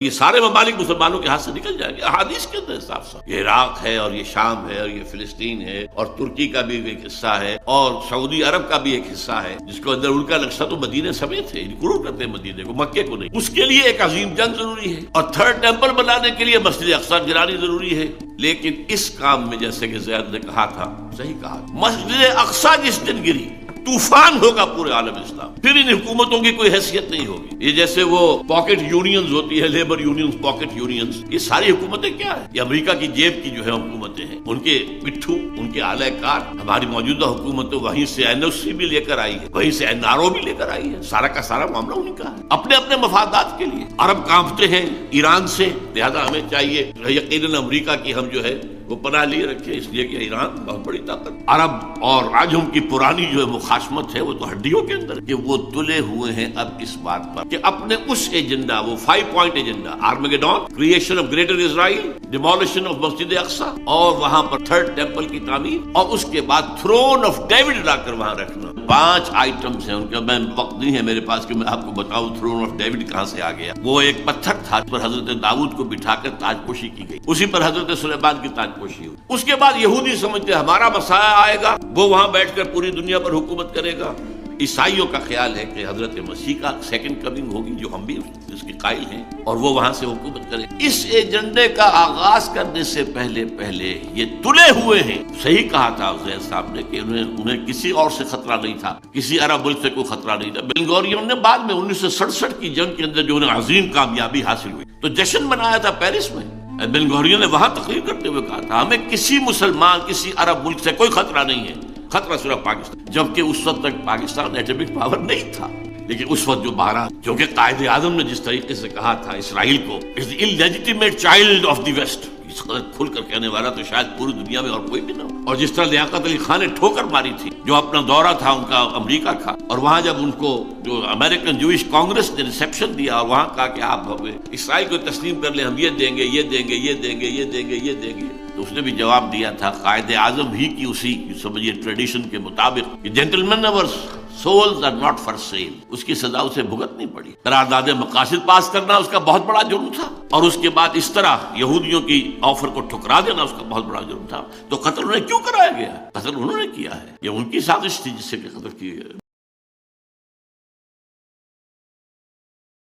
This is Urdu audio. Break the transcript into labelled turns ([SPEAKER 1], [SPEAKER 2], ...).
[SPEAKER 1] یہ سارے ممالک مسلمانوں کے ہاتھ سے نکل جائیں گے. احادیث کے اندر صاف صاف یہ عراق ہے اور یہ شام ہے اور یہ فلسطین ہے اور ترکی کا بھی ایک حصہ ہے اور سعودی عرب کا بھی ایک حصہ ہے جس کے اندر ان کا نقشہ تو مدینے سمیت ہے، انکلوڈ کرتے ہیں مدینے کو، مکے کو نہیں. اس کے لیے ایک عظیم جنگ ضروری ہے اور تھرڈ ٹیمپل بنانے کے لیے مسجد اقصی گرانی ضروری ہے. لیکن اس کام میں جیسے کہ زید نے کہا تھا، صحیح کہا، مسجد اقصی جس دن گری طوفان ہوگا پورے عالم اسلام، پھر ان حکومتوں کی کوئی حیثیت نہیں ہوگی. یہ جیسے وہ پاکٹ یونینز ہوتی ہے، لیبر یونینز، پاکٹ یونینز، یہ ساری حکومتیں کیا ہے؟ یہ امریکہ کی جیب کی جو ہے حکومتیں ہیں، ان کے پٹھو، ان کے اعلی کار. ہماری موجودہ حکومت وہیں سے NOC بھی لے کر آئی ہے، وہیں سے NRO بھی لے کر آئی ہے. سارا کا سارا معاملہ انہیں کا ہے، اپنے اپنے مفادات کے لیے. عرب کانپتے ہیں ایران سے، لہذا ہمیں چاہیے یقیناً امریکہ کی ہم جو ہے وہ پناہ لیے رکھے، اس لیے کہ ایران بہت بڑی طاقت. عرب اور عجم کی پرانی جو ہے مخاصمت ہے وہ تو ہڈیوں کے اندر، کہ وہ تلے ہوئے ہیں اب اس بات پر کہ اپنے اس ایجنڈا، وہ 5 point agenda, Armageddon, creation of greater Israel, demolition of مسجد اقصی، اور وہاں پر تھرڈ ٹیمپل کی تعمیر، اور اس کے بعد تھرون آف ڈیوڈ لا کر وہاں رکھنا. 5 آئٹمز ہیں ان کا. میں وقت نہیں ہے میرے پاس کہ میں آپ کو بتاؤں تھرون آف ڈیوڈ کہاں سے آ گیا. وہ ایک پتھر تھا پر حضرت داؤد کو بٹھا کر تاج پوشی کی گئی، اسی پر حضرت سلیمان کی تاج پوشی ہوئی. اس کے بعد یہودی سمجھتے ہمارا مسیح آئے گا، وہ وہاں بیٹھ کر پوری دنیا پر حکومت کرے گا. عیسائیوں کا خیال ہے کہ حضرت مسیح کا سیکنڈ کمنگ ہوگی، جو ہم بھی اس کی قائل ہیں، اور وہ وہاں سے حکومت کرے. اس ایجنڈے کا آغاز کرنے سے پہلے یہ تلے ہوئے ہیں. صحیح کہا تھا زید صاحب نے کہ انہیں کسی اور سے خطرہ نہیں تھا، کسی عرب ملک سے کوئی خطرہ نہیں تھا. بن گورین نے بعد میں 1967 کی جنگ کے اندر جو انہیں عظیم کامیابی حاصل ہوئی تو جشن منایا تھا پیرس میں. بن گورین نے وہاں تقریر کرتے ہوئے کہا تھا ہمیں کسی مسلمان، کسی عرب ملک سے کوئی خطرہ نہیں ہے، خطرہ صرف پاکستان. جبکہ اس وقت تک پاکستان ایٹمک پاور نہیں تھا. لیکن اس وقت جو بحران، کیونکہ قائد اعظم نے جس طریقے سے کہا تھا اسرائیل کو از دی انلیجیٹیمیٹ چائلڈ آف دی ویسٹ، اس قدر کھل کر کہنے والا تو شاید پوری دنیا میں اور کوئی بھی نہ ہو. اور جس طرح لیاقت علی خان نے ٹھوکر ماری تھی، جو اپنا دورہ تھا ان کا امریکہ کا، اور وہاں جب ان کو جو امریکن جوئش کانگریس نے ریسیپشن دیا اور وہاں کہا کہ آپ اسرائیل کو تسلیم کر لیں، ہم یہ دیں گے، یہ دیں گے، یہ دیں گے، یہ دیں گے، یہ دیں گے، تو اس نے بھی جواب دیا تھا قائد اعظم ہی کی اسی سمجھیے ٹریڈیشن کے مطابق کہ جینٹلمین اور souls are not for sale. اس کی سزا اسے بھگتنی پڑی. قرارداد مقاصد پاس کرنا اس کا بہت بڑا جرم تھا، اور اس کے بعد اس طرح یہودیوں کی آفر کو ٹھکرا دینا اس کا بہت بڑا جرم تھا. تو قتل انہیں کیوں کرایا گیا؟ قتل انہوں نے کیا ہے، یہ ان کی سازش تھی جس سے کہ قتل کیا گیا.